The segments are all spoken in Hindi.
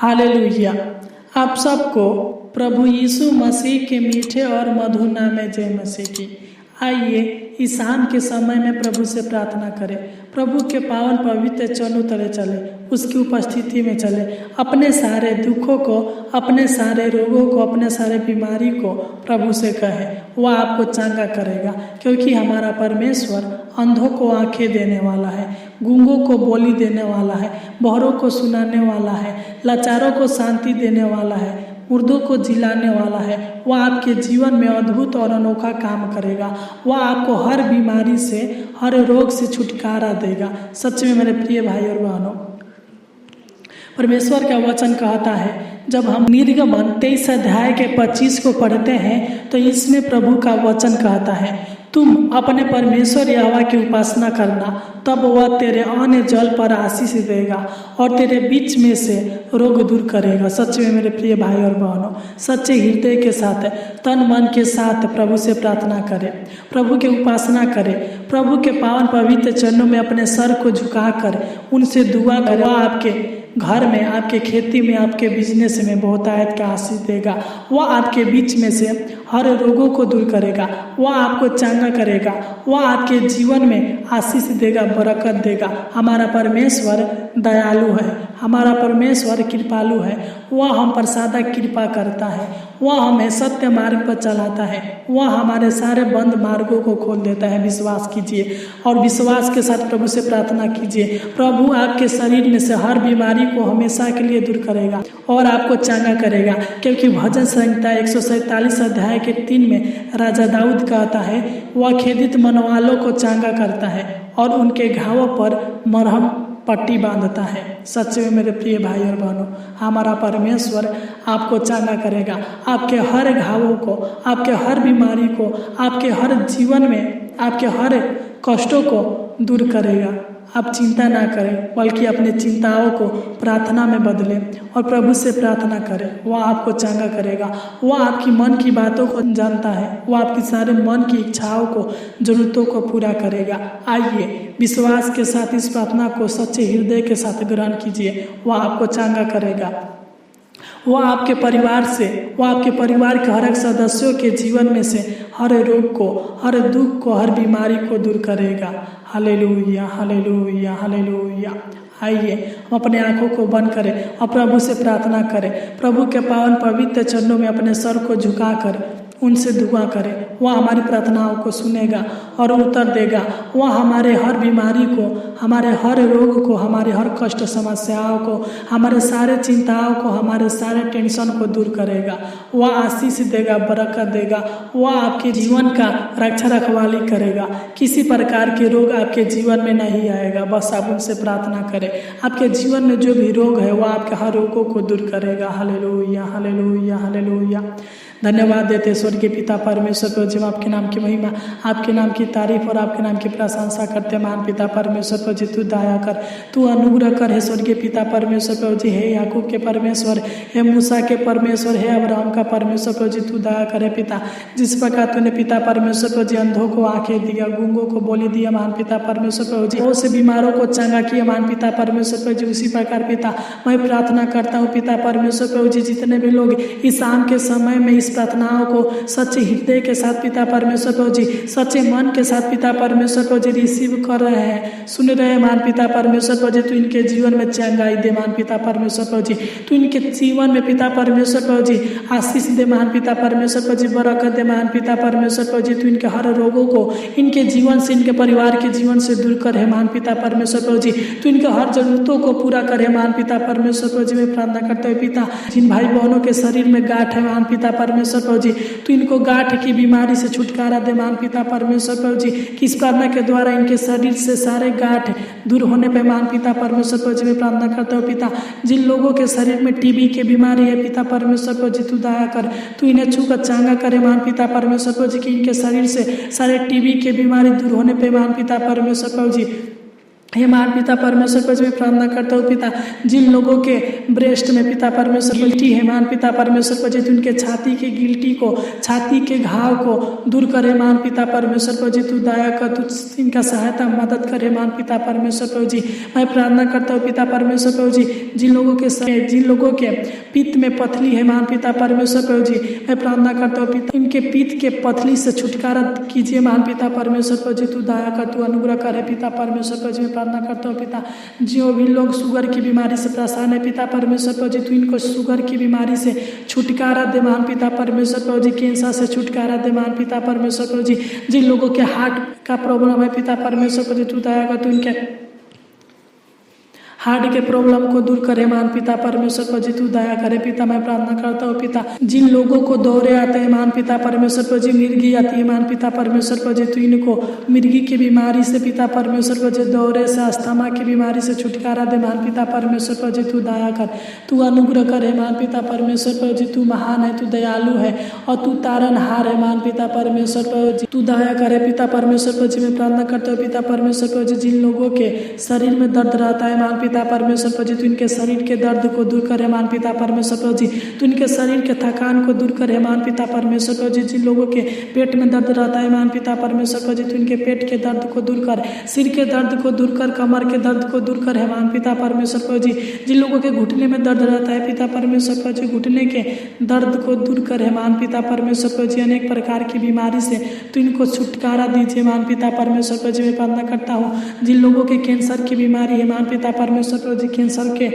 हालेलुया। आप सबको प्रभु यीशु मसीह के मीठे और मधुर नाम में जय मसीह की। आइए इस शाम के समय में प्रभु से प्रार्थना करें। प्रभु के पावन पवित्र चरणों तले चले, उसकी उपस्थिति में चले, अपने सारे दुखों को, अपने सारे रोगों को, अपने सारे बीमारी को प्रभु से कहें। वह आपको चंगा करेगा, क्योंकि हमारा परमेश्वर अंधों को आंखें देने वाला है, गूंगों को बोली देने वाला है, बहरों को सुनाने वाला है, लाचारों को शांति देने वाला है, मुर्दों को जिलाने वाला है। वह आपके जीवन में अद्भुत और अनोखा काम करेगा। वह आपको हर बीमारी से, हर रोग से छुटकारा देगा। सच में मेरे प्रिय भाई और बहनों, परमेश्वर का वचन कहता है, जब हम निर्गमन 23 अध्याय के 25 को पढ़ते हैं तो इसमें प्रभु का वचन कहता है, तुम अपने परमेश्वर यहोवा की उपासना करना, तब वह तेरे अन्न जल पर आशीष देगा और तेरे बीच में से रोग दूर करेगा। सच में मेरे प्रिय भाई और बहनों, सच्चे हृदय के साथ, तन मन के साथ प्रभु से प्रार्थना करें, प्रभु की उपासना करें, प्रभु के पावन पवित्र चरणों में अपने सर को झुकाकर उनसे दुआ करें। वह आपके घर में, आपके खेती में, आपके बिजनेस में बहुतायत का आशीष देगा। वह आपके बीच में से हर रोगों को दूर करेगा, वह आपको चंगा करेगा, वह आपके जीवन में आशीष देगा, बरकत देगा। हमारा परमेश्वर दयालु है, हमारा परमेश्वर कृपालु है। वह हम पर सदा कृपा करता है, वह हमें सत्य मार्ग पर चलाता है, वह हमारे सारे बंद मार्गों को खोल देता है। विश्वास कीजिए और विश्वास के साथ प्रभु से प्रार्थना कीजिए। प्रभु आपके शरीर में से हर बीमारी को हमेशा के लिए दूर करेगा और आपको चंगा करेगा, क्योंकि भजन संहिता 147 अध्याय के 3 में राजा दाऊद कहता है, वह खेदित मन वालों को चंगा करता है और उनके घावों पर मरहम पट्टी बांधता है। सच में मेरे प्रिय भाई और बहनों, हमारा परमेश्वर आपको चंगा करेगा, आपके हर घावों को, आपके हर बीमारी को, आपके हर जीवन में, आपके हर कष्टों को दूर करेगा। आप चिंता ना करें, बल्कि अपनी चिंताओं को प्रार्थना में बदलें और प्रभु से प्रार्थना करें। वह आपको चंगा करेगा। वह आपकी मन की बातों को जानता है, वह आपकी सारे मन की इच्छाओं को, जरूरतों को पूरा करेगा। आइए विश्वास के साथ इस प्रार्थना को सच्चे हृदय के साथ ग्रहण कीजिए। वह आपको चंगा करेगा। वह आपके परिवार से, वह आपके परिवार के हर एक सदस्यों के जीवन में से हर रोग को, हर दुख को, हर बीमारी को दूर करेगा। Hallelujah, hallelujah, hallelujah. आइए हम अपने आंखों को बंद करें और प्रभु से प्रार्थना करें। प्रभु के पावन पवित्र चरणों में अपने सर को झुकाकर उनसे दुआ करें। वह हमारी प्रार्थनाओं को सुनेगा और उत्तर देगा। वह हमारे हर बीमारी को, हमारे हर रोग को, हमारे हर कष्ट समस्याओं को, हमारे सारे चिंताओं को, हमारे सारे टेंशन को दूर करेगा। वह आशीष देगा, बरकत देगा। वह आपके जीवन का रक्षा रखवाली करेगा। किसी प्रकार के रोग आपके जीवन में नहीं आएगा। बस आप उनसे प्रार्थना करें। आपके जीवन में जो भी रोग है, वह आपके हर रोगों को दूर करेगा। Hallelujah, hallelujah, hallelujah. धन्यवाद देते स्वर्गीय पिता परमेश्वर को, जब आपके नाम की महिमा, आपके नाम की तारीफ और आपके नाम की प्रशंसा करते। महान पिता परमेश्वर को जी, तू दया कर, तू अनुग्रह कर। है स्वर्गीय पिता परमेश्वर को जी, हे याकूब के परमेश्वर, हे मूसा के परमेश्वर, हे अब्राहम का परमेश्वर को जी, तू दया करे पिता। जिस प्रकार तूने पिता परमेश्वर को जी अंधों को आंखें दिया, गूंगों को बोली दिया, महान पिता परमेश्वर को जी, बहुत से बीमारों को चंगा किया, महान पिता परमेश्वर को जी। उसी प्रकार पिता मैं प्रार्थना करता हूँ पिता परमेश्वर को जी, जितने भी लोग इस शाम के समय में इस प्रार्थनाओं को सच्चे हृदय के साथ पिता परमेश्वर को जी, सच्चे मन के साथ पिता परमेश्वर को जी रिसीव कर रहे हैं, सुन रहे हैं, मान पिता परमेश्वर को जी, तू इनके जीवन में चंगाई दे, मान पिता परमेश्वर को जी, तू इनके जीवन में पिता परमेश्वर को जी आशीष दे, मान पिता परमेश्वर को जी बरकत दे, मान पिता परमेश्वर को जी, तू इनके हर रोगों को इनके जीवन से, इनके परिवार के जीवन से दूर करे, मान पिता परमेश्वर को जी, तू इनके हर जरूरतों को पूरा करे, मान पिता परमेश्वर को जी। मैं प्रार्थना करते हुए पिता, जिन भाई बहनों के शरीर में गांठ है, मान पिता परमेश्वर को जी, तू इनको गांठ की बीमारी से छुटकारा दे, मान पिता परमेश्वर को जी। किस प्रार्थना के द्वारा इनके शरीर से सारे गांठ दूर होने पे, मान पिता परमेश्वर को जी मैं प्रार्थना करता हूँ पिता, जिन लोगों के शरीर में टीबी की बीमारी है पिता परमेश्वर को जी, तू दया कर, तू इन्हें छूकर चंगा करे, मान पिता परमेश्वर को जी, कि इनके शरीर से सारे टीबी की बीमारी दूर होने पे, मान पिता परमेश्वर को जी हे महान पिता परमेश्वर प्रभु जी मैं प्रार्थना करता हूँ पिता, जिन लोगों के ब्रेस्ट में पिता परमेश्वर गिल्टी है महान पिता परमेश्वर प्रभु जी, उनके छाती के गिल्टी को, छाती के घाव को दूर करे महान पिता परमेश्वर प्रभु जी, तू दया कर, तू इनका सहायता मदद करे महान पिता परमेश्वर प्रभु जी। मैं प्रार्थना करता हूँ पिता परमेश्वर प्रभु जी, जिन लोगों के पित्त में पथली है महान पिता परमेश्वर प्रभु जी, मैं प्रार्थना करता हूँ पिता, इनके पित्त के पथली से छुटकारा कीजिए महान पिता परमेश्वर प्रभु जी, तू दया कर, तू अनुग्रह करे पिता परमेश्वर प्रभु जी। प्रार्थना करता हूँ पिता, जो भी लोग शुगर की बीमारी से परेशान है पिता परमेश्वर प्रभु जी, तू इनको शुगर की बीमारी से छुटकारा दे महान पिता परमेश्वर प्रभु जी, कैंसर से छुटकारा दे महान पिता परमेश्वर प्रभु जी, जिन लोगों के हार्ट का प्रॉब्लम है पिता परमेश्वर प्रभु जी, तू दया कर, तू इनके हार्ट के प्रॉब्लम को दूर करे महान पिता परमेश्वर प्रभु जी, तू दया करे पिता। मैं प्रार्थना करता हूँ पिता, जिन लोगों को दौरे आते हैं महान पिता परमेश्वर प्रभु जी, मिर्गी आती है महान पिता परमेश्वर प्रभु जी, तू इनको मिर्गी की बीमारी से पिता परमेश्वर प्रभु जी, दौरे से, अस्थमा की बीमारी से छुटकारा दे महान पिता परमेश्वर प्रभु जी, तू दया कर, तू अनुग्रह करे महान पिता परमेश्वर प्रभु जी, तू महान है, तू दयालु है और तू तारनहार है महान पिता परमेश्वर प्रभु जी, तू दया करे पिता परमेश्वर प्रभु जी। मैं प्रार्थना करता हूँ पिता परमेश्वर प्रभु जी, जिन लोगों के शरीर में दर्द रहता है महान पिता परमेश्वर प्रभु जी, तू इनके शरीर के दर्द को दूर करे महान पिता परमेश्वर प्रभु जी, तू इनके शरीर के थकान को दूर करे महान पिता परमेश्वर प्रभु जी, जिन लोगों के पेट में दर्द रहता है महान पिता परमेश्वर प्रभु जी, तू इनके पेट के दर्द को दूर कर, सिर के दर्द को दूर कर, कमर के दर्द को दूर करे महान पिता परमेश्वर प्रभु जी, जिन लोगों के घुटने में दर्द रहता है पिता परमेश्वर प्रभु जी, घुटने के दर्द को दूर करे महान पिता परमेश्वर प्रभु जी, अनेक प्रकार की बीमारी से तू इनको छुटकारा दीजिए महान पिता परमेश्वर प्रभु जी। मैं प्रार्थना करता हूँ, जिन लोगों के कैंसर की बीमारी है महान पिता परमेश्वर प्रभु जी, कैंसर के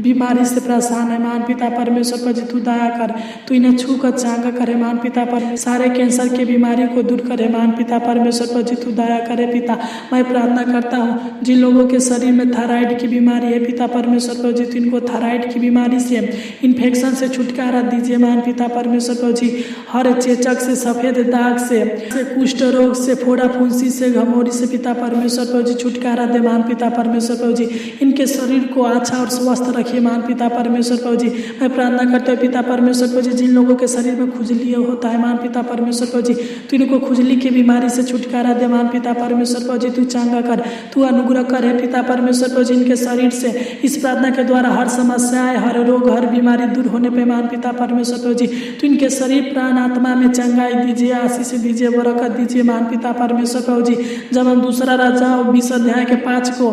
बीमारी से परेशान है महान पिता परमेश्वर प्रभु जी, तू दया कर, तू इन्हें छू कर चांगा करे महान पिता पर, सारे कैंसर के बीमारी को दूर करे महान पिता परमेश्वर प्रभु जी, तू दया करे पिता। मैं प्रार्थना करता हूँ, जिन लोगों के शरीर में थायराइड की बीमारी है पिता परमेश्वर प्रभु जी, तू इनको थायराइड की बीमारी से, इन्फेक्शन से छुटकारा दीजिए महान पिता परमेश्वर प्रभु जी, हर चेचक से, सफेद दाग से, कुष्ठ रोग से, फोड़ा फुंसी से, घमौरी से पिता परमेश्वर प्रभु जी, छुटकारा दे महान पिता परमेश्वर प्रभु जी, इनके शरीर को अच्छा और स्वस्थ रखिए महान पिता परमेश्वर प्रभु जी। मैं प्रार्थना करता हूँ पिता परमेश्वर प्रभु जी, जिन लोगों के शरीर में खुजली होता है महान पिता परमेश्वर प्रभु जी, तू इनको खुजली की बीमारी से छुटकारा दे महान पिता परमेश्वर प्रभु जी, तू चांगा कर, तू अनुग्रह कर हे पिता परमेश्वर प्रभु जी, इनके शरीर से इस प्रार्थना के द्वारा हर समस्याएं, हर रोग, हर बीमारी दूर होने पे महान पिता परमेश्वर प्रभु जी, तू इनके शरीर प्राण आत्मा में चंगाई दीजिए, आशीष दीजिए, बरकत दीजिए महान पिता परमेश्वर प्रभु जी। जब हम दूसरा राजा 20 अध्याय के 5 को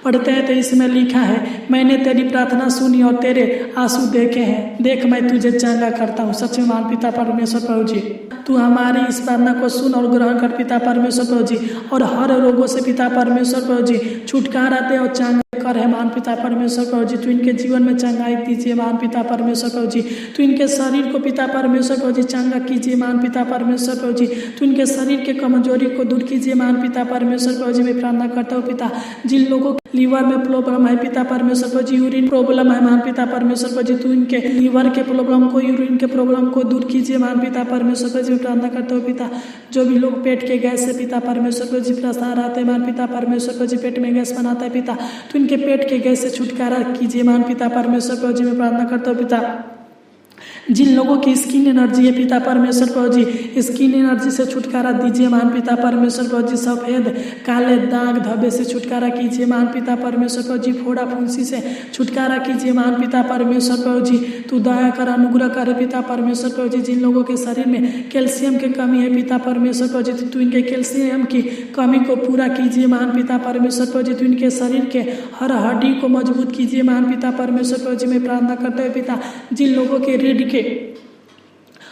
पढ़ते हैं तो इसमें लिखा है, मैंने तेरी प्रार्थना सुनी और तेरे आंसू देखे हैं, देख मैं तुझे चंगा करता हूँ। सच में महान पिता परमेश्वर प्रभु जी, तू हमारी इस प्रार्थना को सुन और ग्रहण कर पिता परमेश्वर प्रभु जी, और हर रोगों से पिता परमेश्वर प्रभु जी छुटकारा दे और चंगा कर है महान पिता परमेश्वर प्रभु जी, तू इनके जीवन में चंगाई दीजिए महान पिता परमेश्वर प्रभु जी, तू इनके शरीर को पिता परमेश्वर प्रभु जी चंगा कीजिए महान पिता परमेश्वर प्रभु जी, तू इनके शरीर के कमजोरी को दूर कीजिए महान पिता परमेश्वर प्रभु जी। मैं प्रार्थना करता हूँ पिता, जिन लोगों लीवर में प्रॉब्लम है पिता परमेश्वर प्रभु जी, यूरिन प्रॉब्लम है महान पिता परमेश्वर प्रभु जी, तू इनके लीवर के प्रॉब्लम को, यूरिन के प्रॉब्लम को दूर कीजिए महान पिता परमेश्वर प्रभु जी। मैं प्रार्थना करता हूँ पिता, जो भी लोग पेट के गैस से पिता परमेश्वर प्रभु जी परेशान रहते हैं महान पिता परमेश्वर प्रभु जी, पेट में गैस बनाता है पिता, तो इनके पेट के गैस से छुटकारा कीजिए महान पिता परमेश्वर प्रभु जी। मैं प्रार्थना करता हूँ पिता, जिन लोगों की स्किन एनर्जी है पिता परमेश्वर प्रभु जी, स्किन एनर्जी से छुटकारा दीजिए महान पिता परमेश्वर प्रभु जी, सफेद काले दाग धब्बे से छुटकारा कीजिए महान पिता परमेश्वर प्रभु जी, फोड़ा फुंसी से छुटकारा कीजिए महान पिता परमेश्वर प्रभु जी, तू दया कर, अनुग्रह कर पिता परमेश्वर प्रभु जी। जिन लोगों के शरीर में कैल्शियम की कमी है पिता परमेश्वर प्रभु जी, तू इनके कैल्शियम की कमी को पूरा कीजिए महान पिता परमेश्वर प्रभु जी, तू इनके शरीर के हर हड्डी को मजबूत कीजिए महान पिता परमेश्वर प्रभु जी। मैं प्रार्थना करते हैं पिता, जिन लोगों के रीढ़ के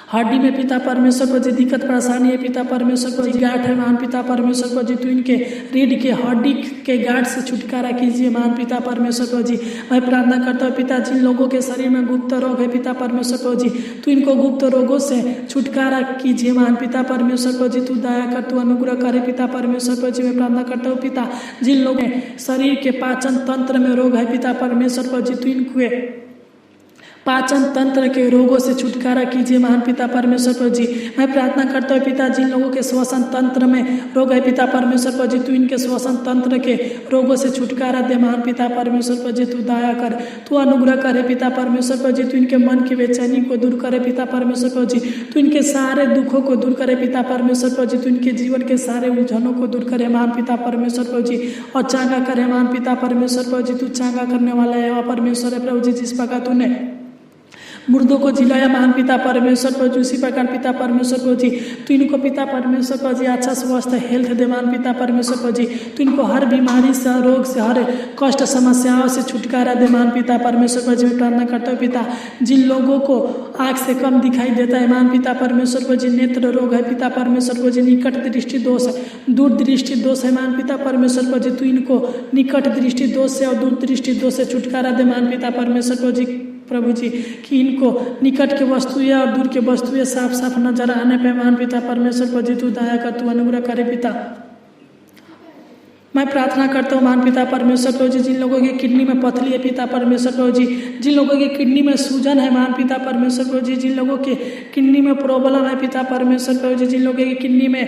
हड्डी में पिता परमेश्वर प्रभु जी दिक्कत परेशानी है पिता परमेश्वर प्रभु जी, गांठ है महान पिता परमेश्वर प्रभु जी, तू इनके रीढ़ के हड्डी के गांठ से छुटकारा कीजिए महान पिता परमेश्वर प्रभु जी। मैं प्रार्थना करता हूँ पिता, जिन लोगों के शरीर में गुप्त रोग है पिता परमेश्वर प्रभु जी, तू इनको गुप्त रोगों से छुटकारा कीजिए महान पिता परमेश्वर प्रभु जी, तू दया कर, तू अनुग्रह करे पिता परमेश्वर प्रभु जी। मैं प्रार्थना करता हूँ पिता, जिन लोगों के शरीर के पाचन तंत्र में रोग है पिता परमेश्वर प्रभु जी, तू इनको पाचन तंत्र के रोगों से छुटकारा कीजिए महान पिता परमेश्वर प्रभु जी। मैं प्रार्थना करता हूँ पिता, जिन लोगों के श्वसन तंत्र में रोग है पिता परमेश्वर प्रभु जी, तू इनके श्वसन तंत्र के रोगों से छुटकारा दे महान पिता परमेश्वर प्रभु जी। तू दया कर, तू अनुग्रह करे पिता परमेश्वर प्रभु जी। तू इनके मन की बेचैनी को दूर करे पिता परमेश्वर प्रभु जी। तू इनके सारे दुखों को दूर करे पिता परमेश्वर प्रभु जी। तू इनके जीवन के सारे उलझनों को दूर करे महान पिता परमेश्वर प्रभु जी, और चांगा करे महान पिता परमेश्वर प्रभु जी। तू चांगा करने वाला है परमेश्वर है प्रभु जी। जिस प्रकार तूने मुर्दों को जिलाया महान पिता परमेश्वर प्रभु जी, उसी प्रकार पिता परमेश्वर प्रभु जी तू इनको पिता परमेश्वर प्रभु जी अच्छा स्वस्थ हेल्थ दे महान पिता परमेश्वर प्रभु जी। तू इनको हर बीमारी से, रोग से, हर कष्ट समस्याओं से छुटकारा दे महान पिता परमेश्वर प्रभु जी। मैं प्रार्थना करता हूँ पिता, जिन लोगों को आँख से कम दिखाई देता है महान पिता परमेश्वर प्रभु जी, नेत्र रोग है पिता परमेश्वर प्रभु जी, निकट दृष्टि दोष है, दूर दृष्टि दोष है महान पिता परमेश्वर प्रभु जी। तू इनको निकट दृष्टि दोष से और दूर दृष्टि दोष से छुटकारा दे महान पिता परमेश्वर प्रभु जी, कि इनको निकट के वस्तुएं और दूर के वस्तुएं साफ साफ नजर आने पे महान पिता परमेश्वर प्रभु जी तू दया कर, तू अनुग्रह करे पिता। मैं प्रार्थना करता हूँ महान पिता परमेश्वर प्रभु जी, जिन लोगों की किडनी में पथरी है पिता परमेश्वर प्रभु जी, जिन लोगों की किडनी में सूजन है महान पिता परमेश्वर प्रभु जी, जिन लोगों के किडनी में प्रॉब्लम है पिता परमेश्वर प्रभु जी, जिन लोगों की किडनी में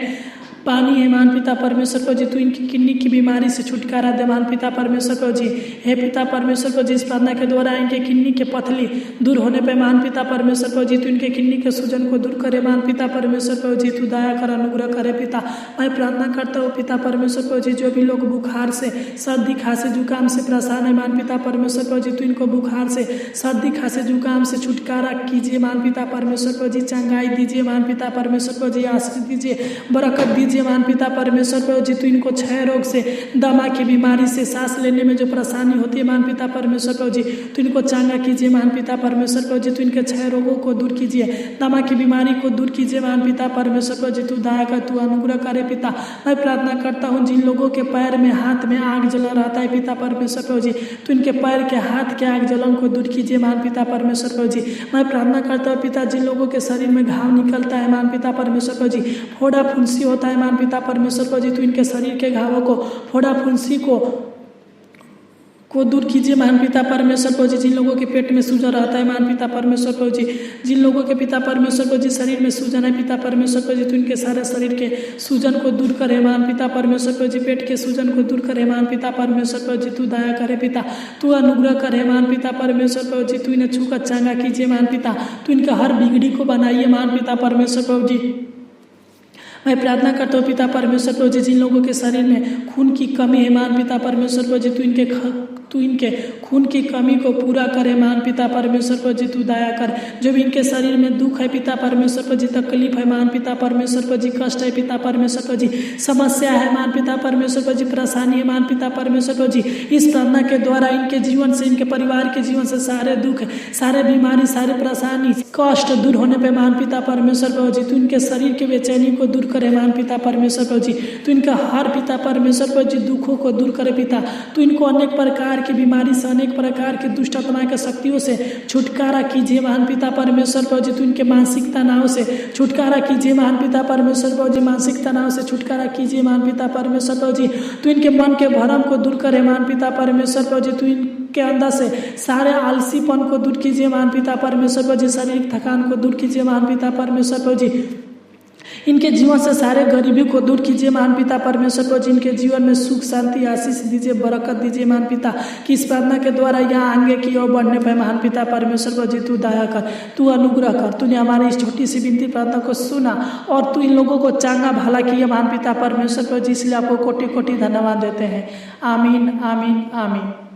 पानी है महान पिता परमेश्वर प्रभु जी, तू इनकी किडनी की बीमारी से छुटकारा दे महान पिता परमेश्वर प्रभु जी। हे पिता परमेश्वर प्रभु जी, इस प्रार्थना के द्वारा इनके किडनी के पथली दूर होने पे महान पिता परमेश्वर प्रभु जी, तू इनके किडनी के सूजन को दूर करे महान पिता परमेश्वर प्रभु जी। तू दया कर, अनुग्रह करे पिता। मैं प्रार्थना करता हूँ पिता परमेश्वर प्रभु जी, जो भी लोग बुखार से, सर्दी, खांसी, जुकाम से परेशान है महान पिता परमेश्वर प्रभु जी, तू इनको बुखार से, सर्दी, खांसी, जुकाम से छुटकारा कीजिए महान पिता परमेश्वर प्रभु जी। चंगाई दीजिए महान पिता परमेश्वर प्रभु जी, आशीष दीजिए, बरकत दीजिए महान पिता परमेश्वर प्रभु जी। तू इनको क्षय रोग से, दमा की बीमारी से, सांस लेने में जो परेशानी होती है महान पिता परमेश्वर प्रभु जी, तू इनको चांगा कीजिए महान पिता परमेश्वर प्रभु जी। तू इनके क्षय रोगों को दूर कीजिए, दमा की बीमारी को दूर कीजिए महान पिता परमेश्वर प्रभु जी। तू दया कर, तू अनुग्रह करे पिता। मैं प्रार्थना करता हूँ जिन लोगों के पैर में, हाथ में आग जलन रहता है पिता परमेश्वर प्रभु जी, तू इनके पैर के, हाथ के आग जलन को दूर कीजिए महान पिता परमेश्वर प्रभु जी। मैं प्रार्थना करता हूँ पिता, जिन लोगों के शरीर में घाव निकलता है महान पिता परमेश्वर प्रभु जी, फोड़ा फुंसी होता है महान पिता परमेश्वर प्रभु जी, तू इनके शरीर के घावों को, फोड़ा फुंसी को दूर कीजिए महान पिता परमेश्वर प्रभु जी। जिन लोगों के पेट में सूजन रहता है महान पिता परमेश्वर प्रभु जी, जिन लोगों के पिता परमेश्वर प्रभु जी शरीर में सूजन है पिता परमेश्वर प्रभु जी, तू इनके सारे शरीर के सूजन को दूर करे महान पिता परमेश्वर प्रभु जी। पेट के सूजन को दूर करे महान पिता परमेश्वर प्रभु जी। तू दया करे पिता, तू अनुग्रह करे महान पिता परमेश्वर प्रभु जी। तू इन्हें छूकर चांगा कीजिए महान पिता, तू इनका हर बिगड़ी को बनाइए महान पिता परमेश्वर प्रभु जी। मैं प्रार्थना करता हूँ पिता परमेश्वर प्रभु जी, जिन लोगों के शरीर में खून की कमी है महान पिता परमेश्वर प्रभु जी, तू इनके खून की कमी को पूरा करे महान पिता परमेश्वर प्रभु जी। तू दया कर, जो भी इनके शरीर में दुख है पिता परमेश्वर प्रभु जी, तकलीफ है महान पिता परमेश्वर प्रभु जी, कष्ट है पिता परमेश्वर प्रभु जी, समस्या है महान पिता परमेश्वर प्रभु जी, परेशानी है महान पिता परमेश्वर प्रभु जी, इस प्रार्थना के द्वारा इनके जीवन से, इनके परिवार के जीवन से सारे दुख, सारे बीमारी, सारे परेशानी, कष्ट दूर होने पे महान पिता परमेश्वर प्रभु जी, तू इनके शरीर के बेचैनी को दूर करे महान पिता परमेश्वर प्रभु जी। तू इनका हर पिता परमेश्वर प्रभु जी दुखों को दूर करे पिता। तू इनको अनेक प्रकार की बीमारी से, अनेक प्रकार की दुष्ट आत्मा के शक्तियों से छुटकारा कीजिए महान पिता परमेश्वर प्रभु जी। तू इनके मानसिक तनाव से छुटकारा कीजिए महान पिता परमेश्वर प्रभु जी, मानसिक तनाव से छुटकारा कीजिए महान पिता परमेश्वर प्रभु जी। तू इनके मन के भरम को दूर करे महान पिता परमेश्वर प्रभु जी। तू इनके अंदर से सारे आलसीपन को दूर कीजिए महान पिता परमेश्वर प्रभु जी, शारीरिक थकान को दूर कीजिए महान पिता परमेश्वर प्रभु जी। इनके जीवन से सारे गरीबी को दूर कीजिए महान पिता परमेश्वर प्रभु जी। इनके जीवन में सुख, शांति, आशीष दीजिए, बरकत दीजिए महान पिता, कि इस प्रार्थना के द्वारा यहाँ आगे की ओर बढ़ने पर महान पिता परमेश्वर प्रभु जी तू दया कर, तू अनुग्रह कर। तूने हमारी इस छोटी सी विनती प्रार्थना को सुना और तू इन लोगों को चांगा भला किया महान पिता परमेश्वर प्रभु जी, इसलिए आपको कोटि कोटि धन्यवाद देते हैं। आमीन, आमीन, आमीन।